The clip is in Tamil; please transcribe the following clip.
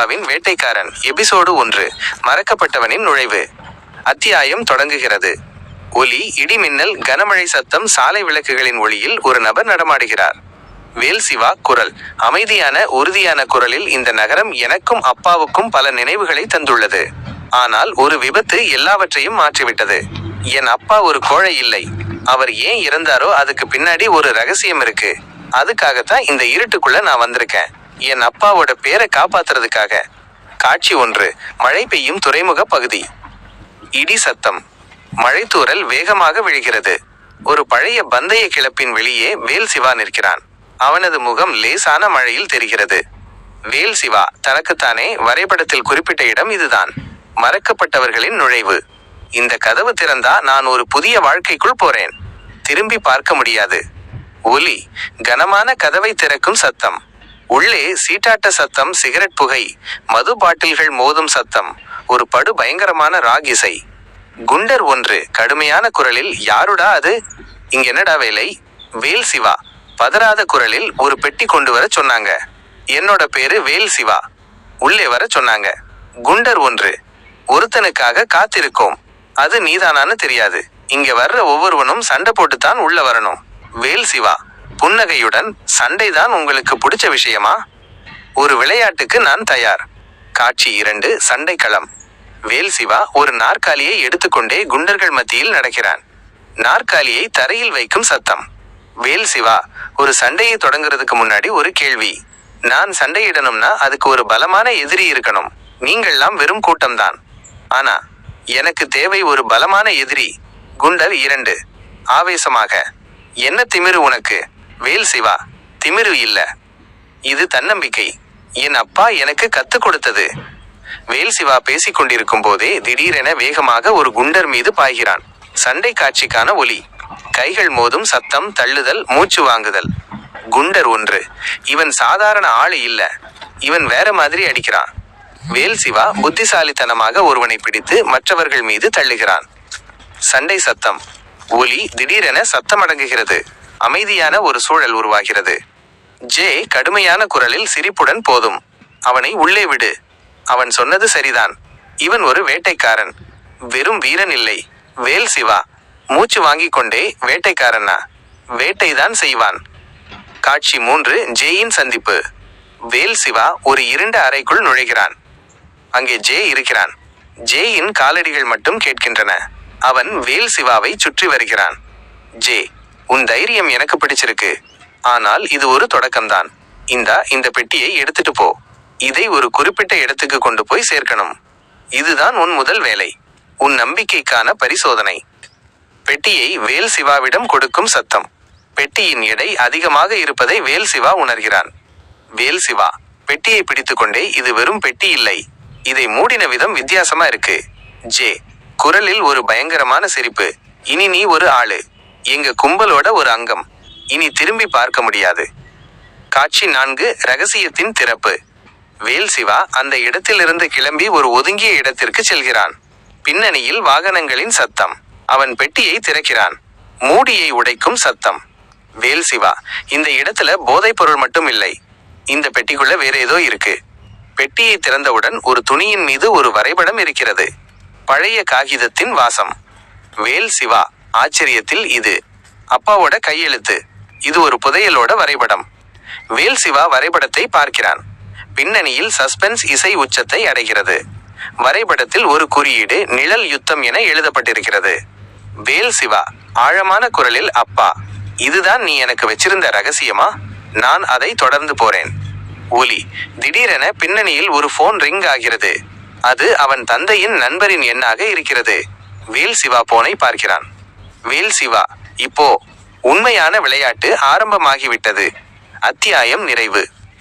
சிவாவின் வேட்டைக்காரன் எபிசோடு 1 மறக்கப்பட்டவனின் நுழைவு. அத்தியாயம் தொடங்குகிறது. ஒலி, இடிமின்னல், கனமழை சத்தம், சாலை விளக்குகளின் ஒளியில் ஒரு நபர் நடமாடுகிறார். வேல் சிவா குரல். அமைதியான உறுதியான குரலில், இந்த நகரம் எனக்கும் அப்பாவுக்கும் பல நினைவுகளை தந்துள்ளது. ஆனால் ஒரு விபத்து எல்லாவற்றையும் மாற்றிவிட்டது. என் அப்பா ஒரு கோழை இல்லை. அவர் ஏன் இறந்தாரோ அதுக்கு பின்னாடி ஒரு ரகசியம் இருக்கு. அதுக்காகத்தான் இந்த இருட்டுக்குள்ள நான் வந்திருக்கேன். என் அப்பாவோட பேரை காப்பாத்துறதுக்காக. காட்சி 1. மழை பெய்யும் துறைமுக பகுதி. இடி சத்தம். மழைத்தூறல் வேகமாக விழுகிறது. ஒரு பழைய பந்தய கிளப்பின் வெளியே வேல் சிவா நிற்கிறான். அவனது முகம் லேசான மழையில் தெரிகிறது. வேல் சிவா தனக்குத்தானே வரைபடத்தில் குறிப்பிட்ட இடம் இதுதான். மறக்கப்பட்டவர்களின் நுழைவு. இந்த கதவு திறந்தா நான் ஒரு புதிய வாழ்க்கைக்குள் போறேன். திரும்பி பார்க்க முடியாது. ஒலி, கனமான கதவை திறக்கும் சத்தம். உள்ளே சீட்டாட்ட சத்தம், சிகரெட் புகை, மது பாட்டில்கள் மோதும் சத்தம், ஒரு படு பயங்கரமான ராக் இசை. குண்டர் 1 கடுமையான குரலில், யாருடா அது? இங்க என்னடா வேலை? வேல் சிவா பதறாத குரலில், ஒரு பெட்டி கொண்டு வர சொன்னாங்க. என்னோட பேரு வேல் சிவா, உள்ளே வர சொன்னாங்க. குண்டர் 1 ஒருத்தனுக்காக காத்திருக்கோம். அது நீதானான்னு தெரியாது. இங்க வர்ற ஒவ்வொருவனும் சண்டை போட்டுத்தான் உள்ள வரணும். வேல் சிவா புன்னகையுடன், சண்டைதான் உங்களுக்கு பிடிச்ச விஷயமா? ஒரு விளையாட்டுக்கு நான் தயார். காட்சி 2 சண்டைக்களம். வேல் சிவா ஒரு நாற்காலியை எடுத்துக்கொண்டே குண்டர்கள் மத்தியில் நடக்கிறான். நாற்காலியை தரையில் வைக்கும் சத்தம். வேல் சிவா, ஒரு சண்டையை தொடங்குறதுக்கு முன்னாடி ஒரு கேள்வி. நான் சண்டையிடணும்னா அதுக்கு ஒரு பலமான எதிரி இருக்கணும். நீங்கள்லாம் வெறும் கூட்டம்தான். ஆனா எனக்கு தேவை ஒரு பலமான எதிரி. குண்டர் 2 ஆவேசமாக, என்ன திமிரு உனக்கு? வேல் சிவா, திமிரு இல்ல, இது தன்னம்பிக்கை. என் அப்பா எனக்கு கத்துக் கொடுத்தது. வேல் சிவா பேசிக் கொண்டிருக்கும் போதே திடீரென வேகமாக ஒரு குண்டர் மீது பாய்கிறான். சண்டை காட்சிக்கான ஒலி. கைகள் மோதும் சத்தம், தள்ளுதல், மூச்சு வாங்குதல். குண்டர் 1, இவன் சாதாரண ஆளு இல்ல, இவன் வேற மாதிரி அடிக்கிறான். வேல் சிவா புத்திசாலித்தனமாக ஒருவனை பிடித்து மற்றவர்கள் மீது தள்ளுகிறான். சண்டை சத்தம். ஒலி திடீரென சத்தம் அடங்குகிறது. அமைதியான ஒரு சூழல் உருவாகிறது. ஜே கடுமையான குரலில் சிரிப்புடன், போதும், அவனை உள்ளே விடு. அவன் சொன்னது சரிதான். இவன் ஒரு வேட்டைக்காரன், வெறும் வீரன் இல்லை. வேல் சிவா மூச்சு வாங்கிக் கொண்டே, வேட்டைக்காரனா? வேட்டைதான் செய்வான். காட்சி 3 ஜேயின் சந்திப்பு. வேல் சிவா ஒரு இருண்ட அறைக்குள் நுழைகிறான். அங்கே ஜே இருக்கிறான். ஜேயின் காலடிகள் மட்டும் கேட்கின்றன. அவன் வேல் சிவாவை சுற்றி வருகிறான். ஜே, உன் தைரியம் எனக்கு பிடிச்சிருக்கு. ஆனால் இது ஒரு தொடக்கம்தான். இந்த பெட்டியை எடுத்துட்டு போ. இதை ஒரு குறிப்பிட்ட இடத்துக்கு கொண்டு போய் சேர்க்கணும். இதுதான் உன் முதல் வேலை. உன் நம்பிக்கைக்கான பரிசோதனை. பெட்டியை வேல் சிவாவிடம் கொடுக்கும் சத்தம். பெட்டியின் எடை அதிகமாக இருப்பதை வேல் சிவா உணர்கிறான். வேல் சிவா பெட்டியை பிடித்துக்கொண்டே, இது வெறும் பெட்டி இல்லை, இதை மூடின விதம் வித்தியாசமா இருக்கு. ஜே குரலில் ஒரு பயங்கரமான சிரிப்பு. இனி நீ ஒரு ஆளு, எங்க கும்பலோட ஒரு அங்கம். இனி திரும்பி பார்க்க முடியாது. காட்சி 4 ரகசியத்தின் திறப்பு. வேல் சிவா அந்த இடத்திலிருந்து கிளம்பி ஒரு ஒதுங்கிய இடத்திற்கு செல்கிறான். பின்னணியில் வாகனங்களின் சத்தம். அவன் பெட்டியை திறக்கிறான். மூடியை உடைக்கும் சத்தம். வேல் சிவா, இந்த இடத்துல போதைப் பொருள் மட்டும் இல்லை, இந்த பெட்டிக்குள்ள வேற ஏதோ இருக்கு. பெட்டியை திறந்தவுடன் ஒரு துணியின் மீது ஒரு வரைபடம் இருக்கிறது. பழைய காகிதத்தின் வாசம். வேல் சிவா ஆச்சரியத்தில், இது அப்பாவோட கையெழுத்து. இது ஒரு புதையலோட வரைபடம். வேல் சிவா வரைபடத்தை பார்க்கிறான். பின்னணியில் சஸ்பென்ஸ் இசை உச்சத்தை அடைகிறது. வரைபடத்தில் ஒரு குறியீடு, நிழல் யுத்தம் என எழுதப்பட்டிருக்கிறது. வேல் சிவா ஆழமான குரலில், அப்பா, இதுதான் நீ எனக்கு வச்சிருந்த ரகசியமா? நான் அதை தொடர்ந்து போறேன். ஒலி திடீரென பின்னணியில் ஒரு போன் ரிங் ஆகிறது. அது அவன் தந்தையின் நண்பரின் எண்ணாக இருக்கிறது. வேல் சிவா போனை பார்க்கிறான். வேல் சிவா, இப்போ உண்மையான விளையாட்டு ஆரம்பமாகிவிட்டது. அத்தியாயம் நிறைவு.